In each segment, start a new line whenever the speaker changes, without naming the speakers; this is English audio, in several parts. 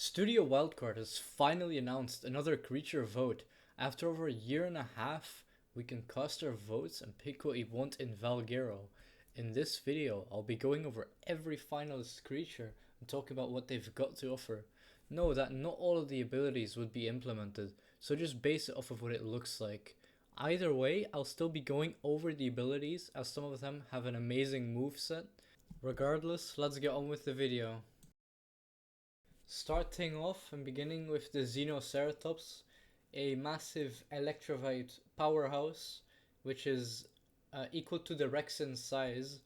Studio Wildcard has finally announced another creature vote. After over a year and a half, we can cast our votes and pick what we want in Valguero. In this video, I'll be going over every finalist creature and talking about what they've got to offer. Know that not all of the abilities would be implemented, so just base it off of what it looks like. Either way, I'll still be going over the abilities as some of them have an amazing moveset. Regardless, let's get on with the video. Starting off and beginning with the Xenoceratops, a massive electrovite powerhouse which is equal to the Rex in size.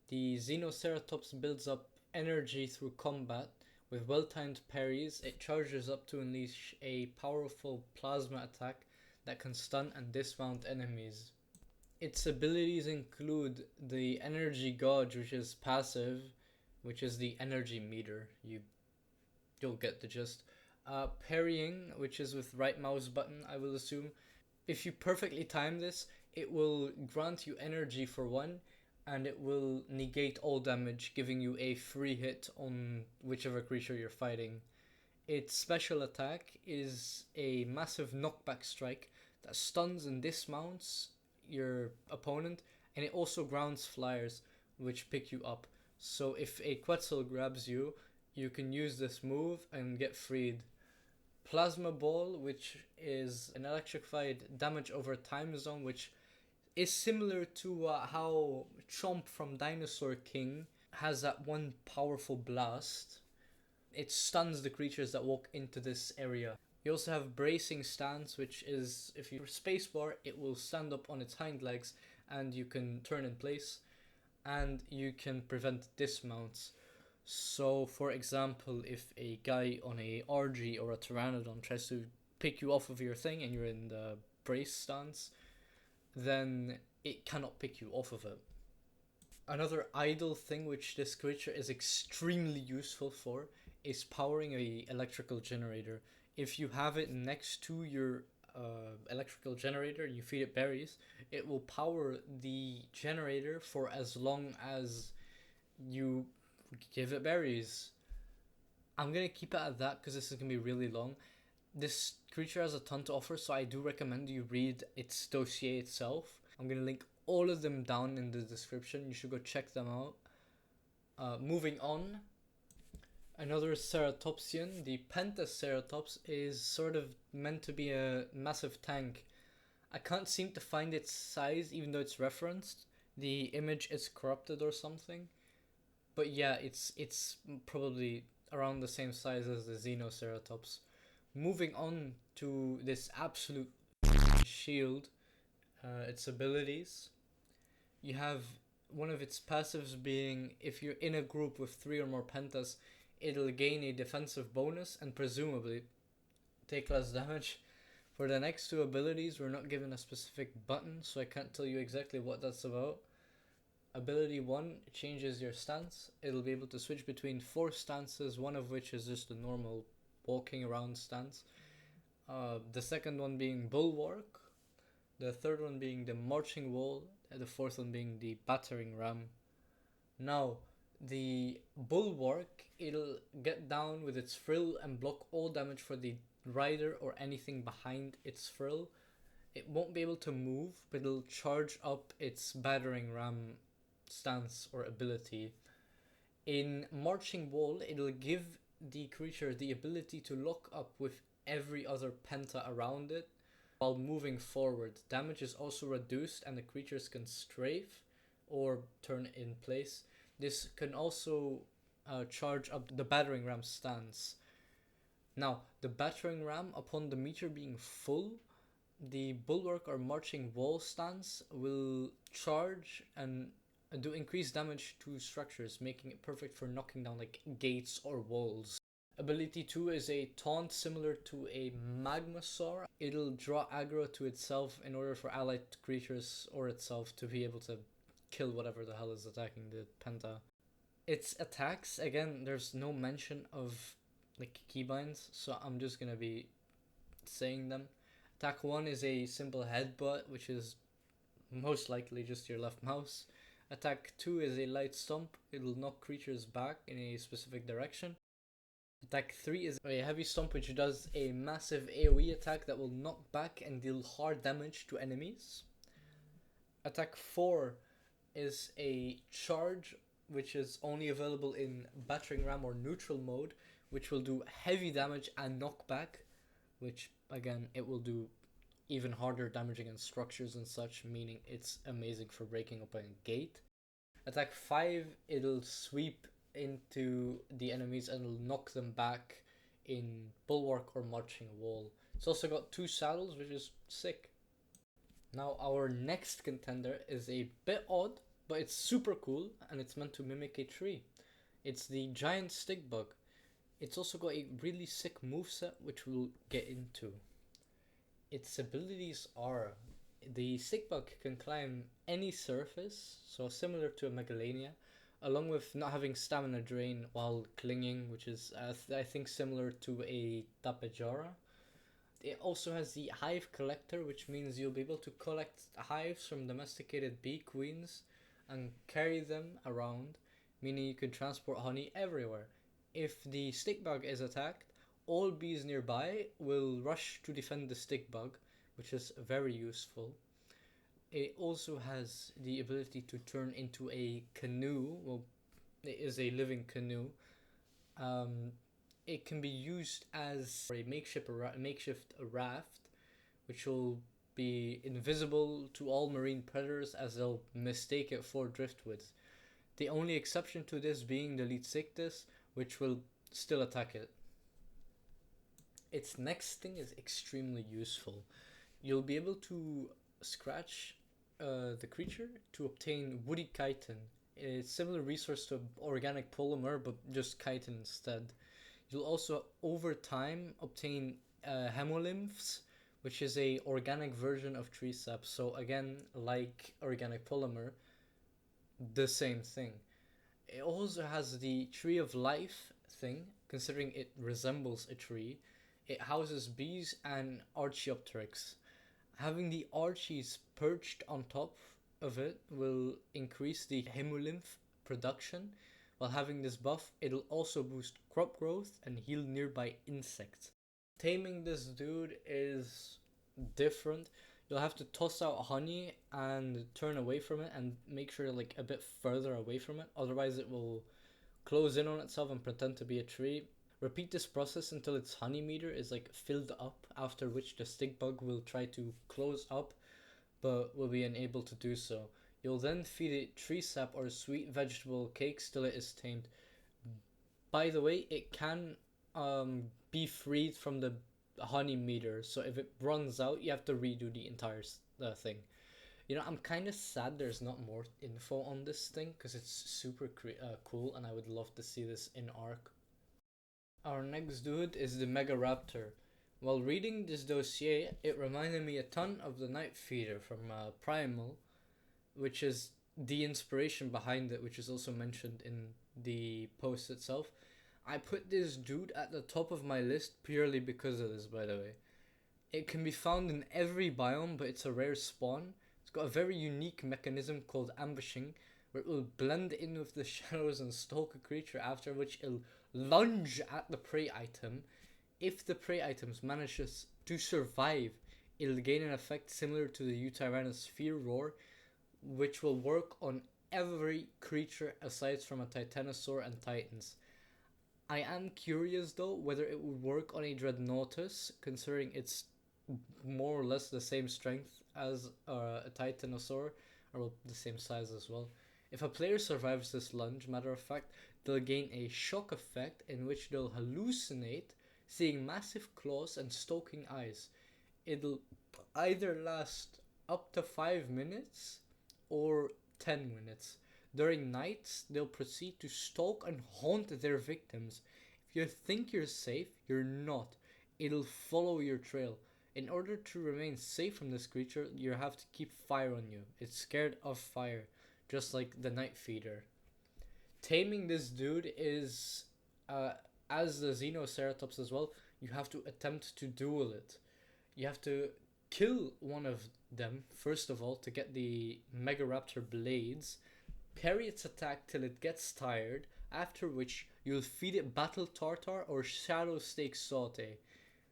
The Xenoceratops builds up energy through combat. With well-timed parries, it charges up to unleash a powerful plasma attack that can stun and dismount enemies. Its abilities include the Energy Gauge, which is passive, which is the energy meter. You'll get the gist. Parrying, which is with right mouse button, I will assume. If you perfectly time this, it will grant you energy for one, and it will negate all damage, giving you a free hit on whichever creature you're fighting. Its special attack is a massive knockback strike that stuns and dismounts your opponent, and it also grounds flyers, which pick you up. So if a Quetzal grabs you, you can use this move and get freed. Plasma Ball, which is an electrified damage over time zone, which is similar to how Chomp from Dinosaur King has that one powerful blast. It stuns the creatures that walk into this area. You also have Bracing Stance, which is, if you spacebar, it will stand up on its hind legs and you can turn in place, and you can prevent dismounts. So, for example, if a guy on a RG or a Pteranodon tries to pick you off of your thing and you're in the brace stance, then it cannot pick you off of it. Another idle thing which this creature is extremely useful for is powering a electrical generator. If you have it next to your electrical generator and you feed it berries, it will power the generator for as long as you give it berries. I'm gonna keep it at that because this is gonna be really long. This creature has a ton to offer, so I do recommend you read its dossier itself. I'm gonna link all of them down in the description. You should go check them out. Moving on, another ceratopsian, the Pentaceratops, is sort of meant to be a massive tank. I can't seem to find its size even though it's referenced. The image is corrupted or something. But yeah, it's probably around the same size as the Xenoceratops. Moving on to this absolute shield, its abilities. You have one of its passives being, if you're in a group with 3 or more pentas, it'll gain a defensive bonus and presumably take less damage. For the next two abilities, we're not given a specific button, so I can't tell you exactly what that's about. Ability 1 changes your stance. It'll be able to switch between 4 stances, one of which is just a normal walking around stance. The second one being Bulwark. The third one being the Marching Wall. And the fourth one being the Battering Ram. Now, the Bulwark, it'll get down with its frill and block all damage for the rider or anything behind its frill. It won't be able to move, but it'll charge up its Battering Ram stance or ability. In Marching Wall, it'll give the creature the ability to lock up with every other penta around it while moving forward. Damage is also reduced and the creatures can strafe or turn in place. This can also charge up the Battering Ram stance. Now, the Battering Ram, upon the meter being full, the Bulwark or Marching Wall stance will charge and do increased damage to structures, making it perfect for knocking down like gates or walls. Ability 2 is a taunt similar to a Magmasaur. It'll draw aggro to itself in order for allied creatures or itself to be able to kill whatever the hell is attacking the Penta. Its attacks, again, there's no mention of like keybinds, so I'm just gonna be saying them. Attack 1 is a simple headbutt, which is most likely just your left mouse. Attack 2 is a light stomp. It'll knock creatures back in a specific direction. Attack 3 is a heavy stomp which does a massive AoE attack that will knock back and deal hard damage to enemies. Attack 4 is a charge which is only available in battering ram or neutral mode, which will do heavy damage and knockback, which again it will do even harder damage against structures and such, meaning it's amazing for breaking open a gate. Attack 5, it'll sweep into the enemies and it'll knock them back in bulwark or marching wall. It's also got 2 saddles, which is sick. Now our next contender is a bit odd, but it's super cool and it's meant to mimic a tree. It's the giant stick bug. It's also got a really sick moveset which we'll get into. Its abilities are: the stick bug can climb any surface, so similar to a Megalania, along with not having stamina drain while clinging, which is I think similar to a Tapejara. It also has the hive collector, which means you'll be able to collect hives from domesticated bee queens and carry them around, meaning you can transport honey everywhere. If the stick bug is attacked, all bees nearby will rush to defend the stick bug, which is very useful. It also has the ability to turn into a canoe. Well, it is a living canoe. It can be used as a makeshift raft, which will be invisible to all marine predators as they'll mistake it for driftwood. The only exception to this being the Litsictus, which will still attack it. Its next thing is extremely useful. You'll be able to scratch the creature to obtain woody chitin. It's similar resource to organic polymer, but just chitin instead. You'll also, over time, obtain hemolymphs, which is a organic version of tree sap. So again, like organic polymer, the same thing. It also has the tree of life thing, considering it resembles a tree. It houses bees and Archaeopteryx. Having the Archies perched on top of it will increase the hemolymph production. While having this buff, it'll also boost crop growth and heal nearby insects. Taming this dude is different. You'll have to toss out honey and turn away from it and make sure like a bit further away from it. Otherwise it will close in on itself and pretend to be a tree. Repeat this process until its honey meter is like filled up, after which the stick bug will try to close up but will be unable to do so. You'll then feed it tree sap or sweet vegetable cakes till it is tamed. By the way, it can be freed from the honey meter, so if it runs out, you have to redo the entire thing. You know, I'm kind of sad there's not more info on this thing because it's super cool and I would love to see this in Ark. Our next dude is the Megaraptor. While reading this dossier, it reminded me a ton of the Night Feeder from Primal, which is the inspiration behind it, which is also mentioned in the post itself. I put this dude at the top of my list purely because of this, by the way. It can be found in every biome, but it's a rare spawn. It's got a very unique mechanism called ambushing, where it will blend in with the shadows and stalk a creature, after which it'll lunge at the prey item. If the prey items manages to survive, it'll gain an effect similar to the Utyrannus Fear Roar, which will work on every creature aside from a Titanosaur and Titans. I am curious though whether it would work on a Dreadnoughtus, considering it's more or less the same strength as a Titanosaur, or the same size as well. If a player survives this lunge, matter of fact, they'll gain a shock effect in which they'll hallucinate seeing massive claws and stoking eyes. It'll either last up to 5 minutes or 10 minutes. During nights, they'll proceed to stalk and haunt their victims. If you think you're safe, you're not. It'll follow your trail. In order to remain safe from this creature, you have to keep fire on you. It's scared of fire, just like the Night Feeder. Taming this dude is, as the Xenoceratops as well, you have to attempt to duel it. You have to kill one of them, first of all, to get the Megaraptor blades, parry its attack till it gets tired, after which you'll feed it battle tartar or shadow steak saute.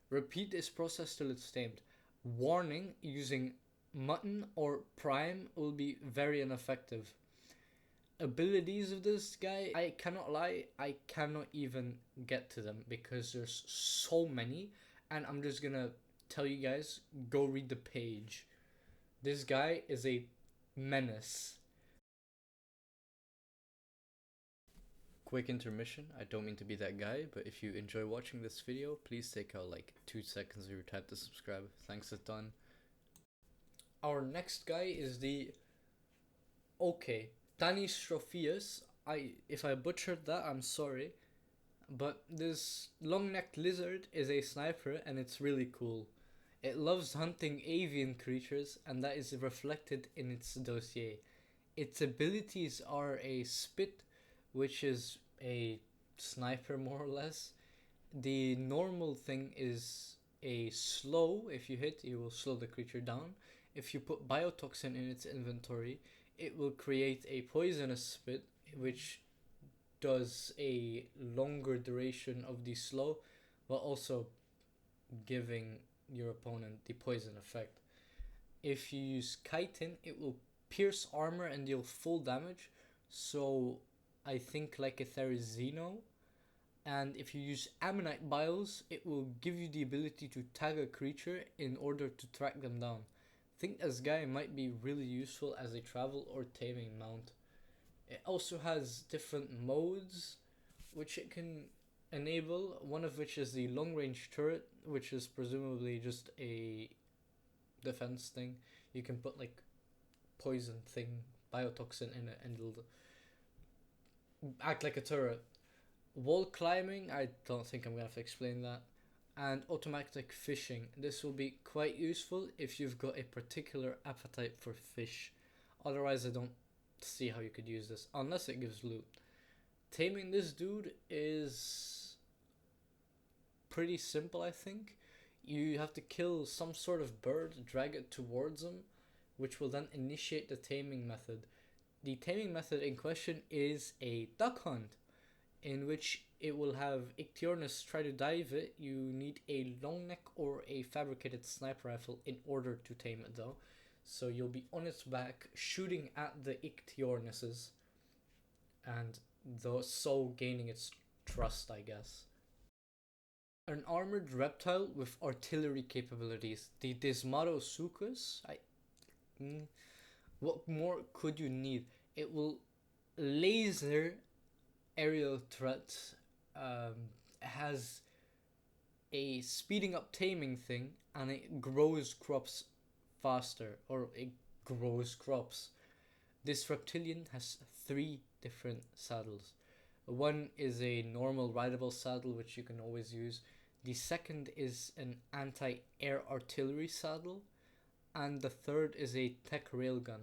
Repeat this process till it's tamed. Warning, using mutton or prime will be very ineffective. Abilities of this guy, I cannot lie, I cannot even get to them because there's so many, and I'm just gonna tell you guys, go read the page. This guy is a menace. Quick intermission. I don't mean to be that guy, but if you enjoy watching this video, please take out like 2 seconds of your time to subscribe. Thanks a ton. Our next guy is the Tanystropheus. If I butchered that, I'm sorry. But this long-necked lizard is a sniper and it's really cool. It loves hunting avian creatures, and that is reflected in its dossier. Its abilities are a spit, which is a sniper more or less. The normal thing is a slow. If you hit, you will slow the creature down. If you put biotoxin in its inventory, it will create a poisonous spit, which does a longer duration of the slow, while also giving your opponent the poison effect. If you use chitin, it will pierce armor and deal full damage, so I think like a Therizino. And if you use ammonite biles, it will give you the ability to tag a creature in order to track them down. I think this guy might be really useful as a travel or taming mount. It also has different modes which it can enable, one of which is the long range turret, which is presumably just a defense thing. You can put like poison thing, biotoxin in it, and it'll act like a turret. Wall climbing, I don't think I'm gonna have to explain that. And automatic fishing. This will be quite useful if you've got a particular appetite for fish. Otherwise, I don't see how you could use this unless it gives loot. Taming this dude is pretty simple, I think. You have to kill some sort of bird, drag it towards him, which will then initiate the taming method. The taming method in question is a duck hunt, in which it will have Ichthyornis try to dive it. You need a long neck or a fabricated sniper rifle in order to tame it though. So you'll be on its back shooting at the Ichthyornises, and so gaining its trust, I guess. An armored reptile with artillery capabilities. The Desmatosuchus. What more could you need? It will laser aerial threats. Has a speeding up taming thing, and it grows crops faster, or it grows crops. This reptilian has 3 different saddles. One is a normal rideable saddle, which you can always use. The second is an anti-air artillery saddle, and the third is a tech railgun.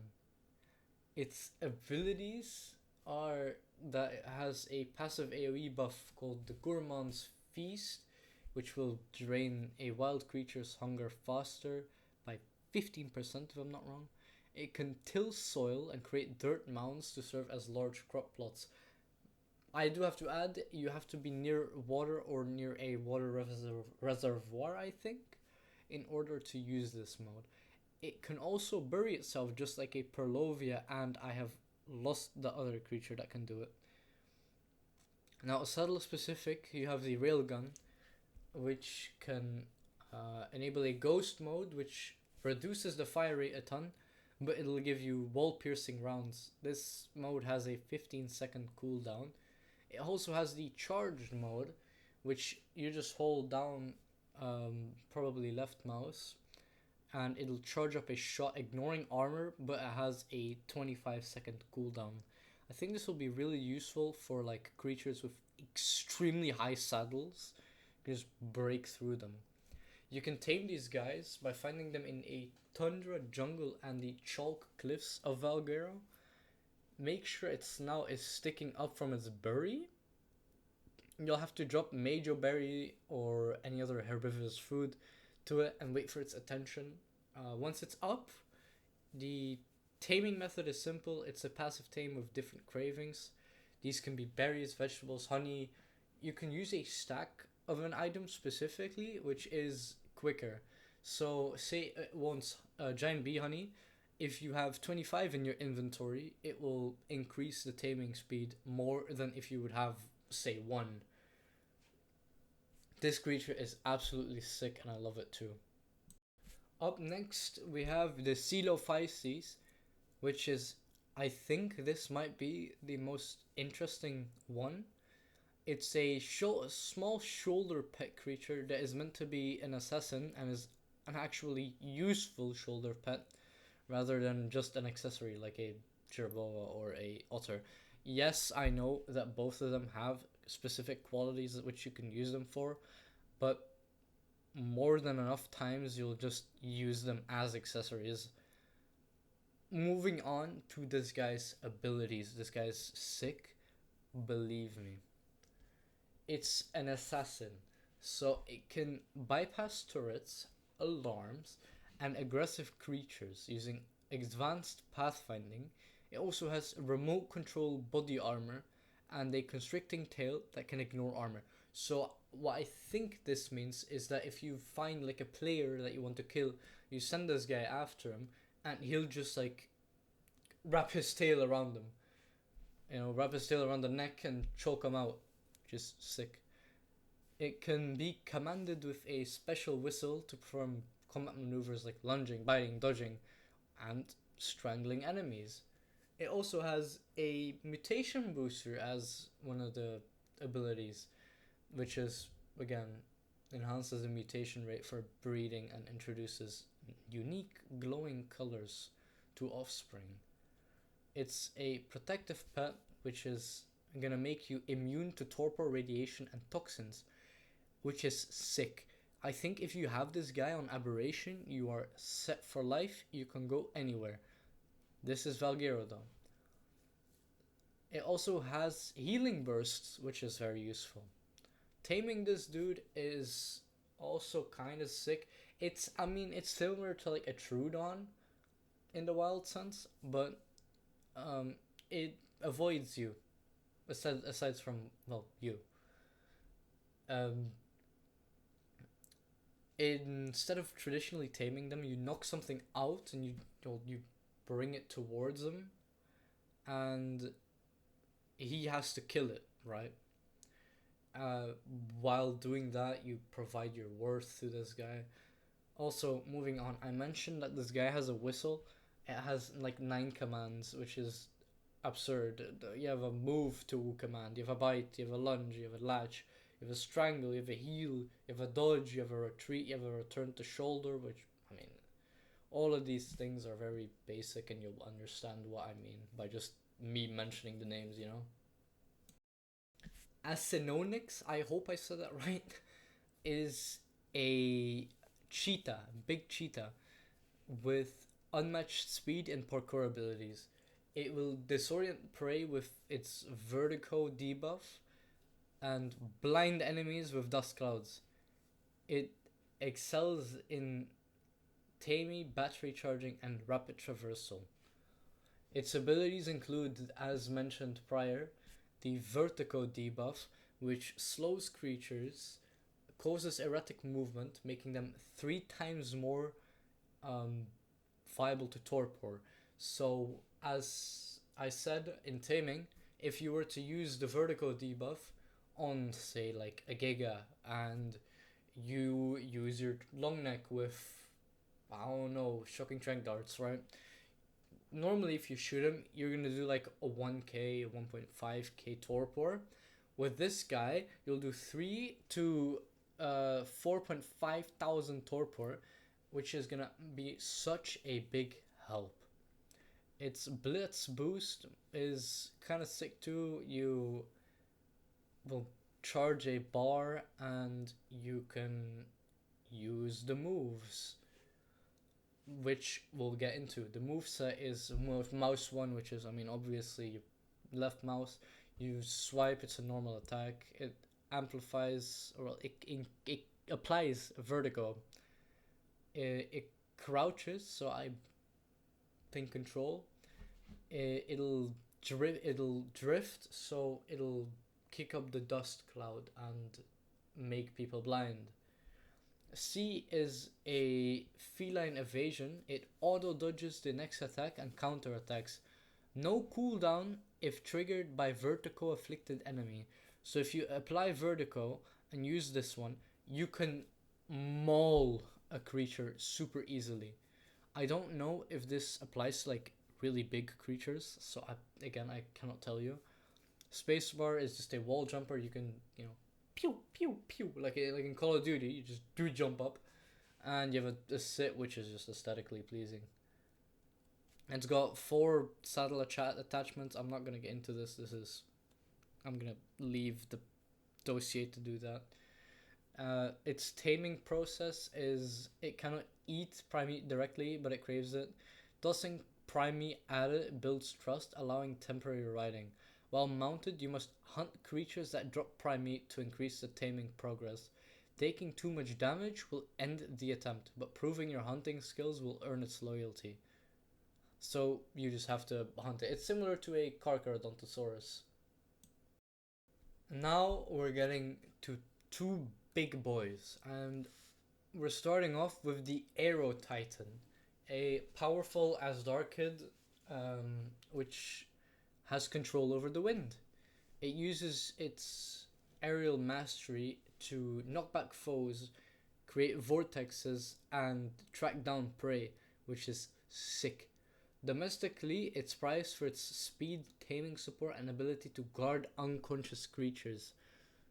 Its abilities are that it has a passive AoE buff called the Gourmand's Feast, which will drain a wild creature's hunger faster by 15% if I'm not wrong. It can till soil and create dirt mounds to serve as large crop plots. I do have to add, you have to be near water or near a water reservoir, I think, in order to use this mode. It can also bury itself just like a Perlovia, and I have lost the other creature that can do it. Now, saddle specific, you have the railgun, which can enable a ghost mode, which reduces the fire rate a ton, but it'll give you wall piercing rounds. This mode has a 15-second cooldown. It also has the charged mode, which you just hold down, probably left mouse, and it'll charge up a shot ignoring armor, but it has a 25-second cooldown. I think this will be really useful for like creatures with extremely high saddles. You just break through them. You can tame these guys by finding them in a tundra jungle and the chalk cliffs of Valguero. Make sure its snout is sticking up from its bury. You'll have to drop Majo berry or any other herbivorous food to it and wait for its attention. Once it's up, the taming method is simple. It's a passive tame with different cravings. These can be berries, vegetables, honey, you can use a stack of an item specifically, which is quicker. So say it wants giant bee honey. If you have 25 in your inventory, it will increase the taming speed more than if you would have, say, one. This creature is absolutely sick and I love it too. Up next, we have the Coelophysis, which is, I think this might be the most interesting one. It's a small shoulder pet creature that is meant to be an assassin and is an actually useful shoulder pet rather than just an accessory like a jerboa or a otter. Yes, I know that both of them have specific qualities which you can use them for, but more than enough times you'll just use them as accessories. Moving on to this guy's abilities. This guy's sick, believe me. It's an assassin, so it can bypass turrets, alarms, and aggressive creatures using advanced pathfinding. It also has remote control body armor and a constricting tail that can ignore armor. So what I think this means is that if you find like a player that you want to kill, you send this guy after him and he'll just like wrap his tail around them. Wrap his tail around the neck and choke him out. Just sick. It can be commanded with a special whistle to perform combat maneuvers like lunging, biting, dodging, and strangling enemies. It also has a mutation booster as one of the abilities, which is, again, enhances the mutation rate for breeding and introduces unique glowing colors to offspring. It's a protective pet, which is gonna make you immune to torpor, radiation, and toxins, which is sick. I think if you have this guy on Aberration, you are set for life. You can go anywhere. This is Valguero though. It also has healing bursts, which is very useful. Taming this dude is also kind of sick. It's similar to like a Trudon in the wild sense, but it avoids you. Aside from, well, you. Instead of traditionally taming them, you knock something out and you bring it towards him, and he has to kill it, right? While doing that, you provide your worth to this guy. Also, moving on, I mentioned that this guy has a whistle. It has like 9 commands, which is absurd. You have a move to command, you have a bite, you have a lunge, you have a latch, you have a strangle, you have a heal, you have a dodge, you have a retreat, you have a return to shoulder, which, I mean, all of these things are very basic and you'll understand what I mean by just me mentioning the names, Acinonyx, I hope I said that right, is a cheetah, big cheetah, with unmatched speed and parkour abilities. It will disorient prey with its vertigo debuff and blind enemies with dust clouds. It excels in taming, battery charging, and rapid traversal. Its abilities include, as mentioned prior, the vertigo debuff, which slows creatures, causes erratic movement, making them 3 times more viable to torpor. So, as I said in taming, if you were to use the vertigo debuff on, say, like a Giga, and you use your long neck with, I don't know, shocking trank darts, right? Normally, if you shoot him, you're gonna do like a 1k, 1.5k torpor. With this guy, you'll do 3 to 4.5 thousand torpor, which is gonna be such a big help. Its blitz boost is kind of sick too. You will charge a bar and you can use the moves, which we'll get into. The moveset is mouse 1, which is, obviously left mouse. You swipe, it's a normal attack. It amplifies, or it applies vertigo. It crouches, so I think control. It'll drift, so it'll kick up the dust cloud and make people blind. C is a feline evasion. It auto dodges the next attack and counterattacks. No cooldown if triggered by vertigo afflicted enemy. So if you apply vertigo and use this one, you can maul a creature super easily. I don't know if this applies to like really big creatures, so I cannot tell you. Spacebar is just a wall jumper. You can, pew pew pew, like in Call of Duty. You just do jump up, and you have a sit, which is just aesthetically pleasing. And it's got 4 saddle attachments. I'm not gonna get into this. I'm gonna leave the dossier to do that. Its taming process is it cannot eat prime meat directly, but it craves it. Tossing prime meat at it builds trust, allowing temporary riding. While mounted, you must hunt creatures that drop prime meat to increase the taming progress. Taking too much damage will end the attempt, but proving your hunting skills will earn its loyalty. So you just have to hunt it. It's similar to a Carcharodontosaurus. Now we're getting to 2 big boys, and we're starting off with the Aerotitan, a powerful Asdarkid, which has control over the wind. It uses its aerial mastery to knock back foes, create vortexes, and track down prey, which is sick. Domestically, it's prized for its speed, taming support, and ability to guard unconscious creatures,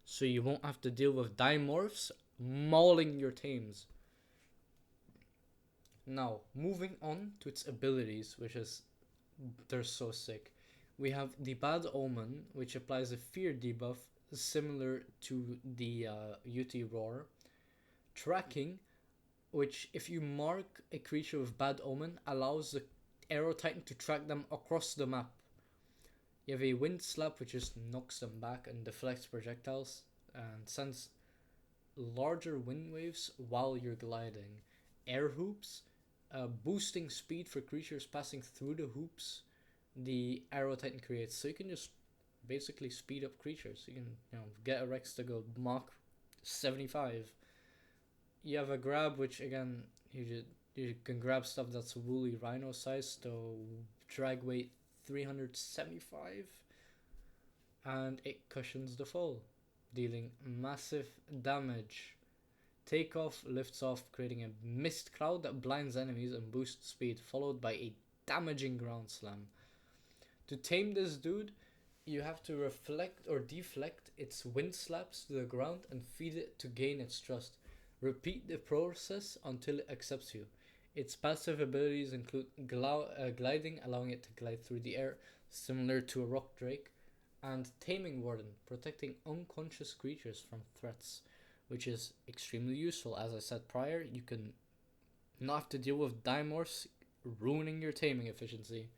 so you won't have to deal with dimorphs mauling your tames. Now, moving on to its abilities, they're so sick. We have the Bad Omen, which applies a fear debuff similar to the UT Roar. Tracking, which if you mark a creature with Bad Omen, allows the Aerotitan to track them across the map. You have a Wind Slap, which just knocks them back and deflects projectiles and sends larger wind waves while you're gliding. Air Hoops, boosting speed for creatures passing through the hoops the Aerotitan creates. So you can just basically speed up creatures. You can get a Rex to go Mach 75. You have a Grab, which again you can grab stuff that's woolly rhino size, so drag weight 375, and it cushions the fall, dealing massive damage. Takeoff lifts off, creating a mist cloud that blinds enemies and boosts speed, followed by a damaging ground slam. To tame this dude, you have to reflect or deflect its wind slaps to the ground and feed it to gain its trust. Repeat the process until it accepts you. Its passive abilities include gliding, allowing it to glide through the air, similar to a rock drake, and Taming Warden, protecting unconscious creatures from threats, which is extremely useful. As I said prior, you can not have to deal with dimorphs ruining your taming efficiency.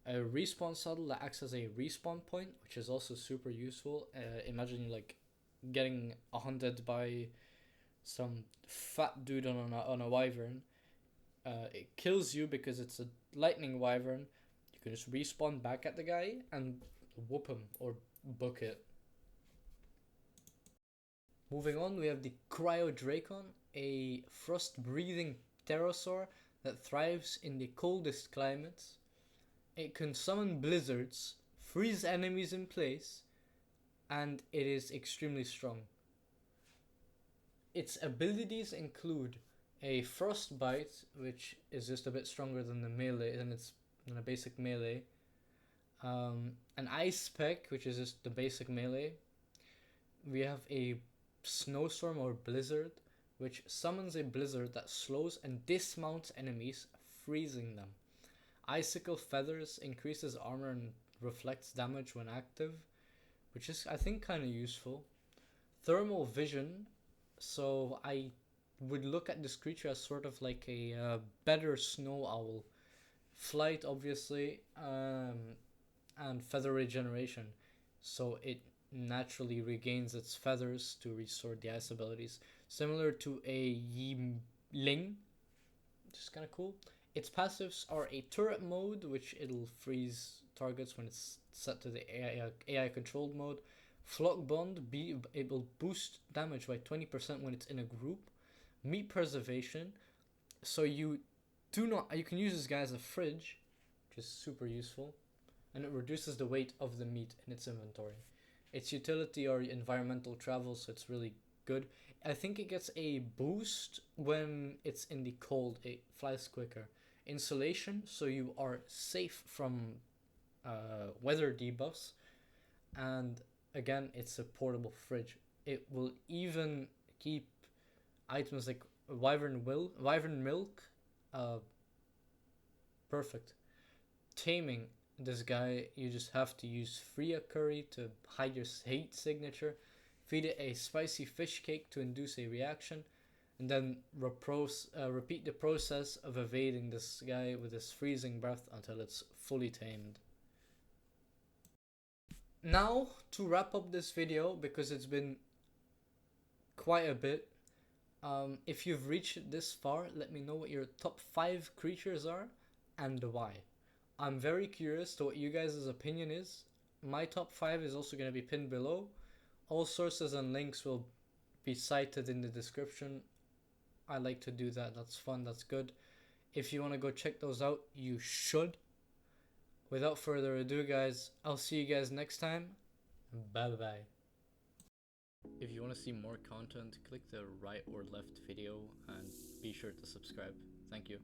A respawn saddle that acts as a respawn point, which is also super useful. Imagine you like getting hunted by some fat dude on a wyvern. It kills you because it's a lightning wyvern. You can just respawn back at the guy and whoop him or book it. Moving on, we have the Cryodrakon, a frost-breathing pterosaur that thrives in the coldest climates. It can summon blizzards, freeze enemies in place, and it is extremely strong. Its abilities include a Frostbite, which is just a bit stronger than the melee, than a basic melee. An Ice Peck, which is just the basic melee. We have a Snowstorm or Blizzard, which summons a blizzard that slows and dismounts enemies, freezing them. Icicle Feathers increases armor and reflects damage when active, which is, I think, kind of useful. Thermal Vision, so I would look at this creature as sort of like a better snow owl. Flight, obviously, and feather regeneration, so it naturally regains its feathers to restore the ice abilities, similar to a Yi-Ling, which is kind of cool. Its passives are a turret mode, which it'll freeze targets when it's set to the AI controlled mode. Flock Bond, it will boost damage by 20% when it's in a group. Meat Preservation, so you can use this guy as a fridge, which is super useful, and it reduces the weight of the meat in its inventory. Its utility or environmental travel, so it's really good. I think it gets a boost when it's in the cold. It flies quicker. Insulation, so you are safe from weather debuffs. And again, it's a portable fridge. It will even keep items like wyvern milk. Perfect. Taming, this guy, you just have to use Freya curry to hide your hate signature. Feed it a spicy fish cake to induce a reaction, and then repeat the process of evading this guy with his freezing breath until it's fully tamed. Now, to wrap up this video, because it's been quite a bit, if you've reached this far, let me know what your top 5 creatures are and why. I'm very curious to what you guys' opinion is. My top 5 is also going to be pinned below. All sources and links will be cited in the description. I like to do that. That's fun. That's good. If you want to go check those out, you should. Without further ado, guys, I'll see you guys next time. Bye-bye. If you want to see more content, click the right or left video and be sure to subscribe. Thank you.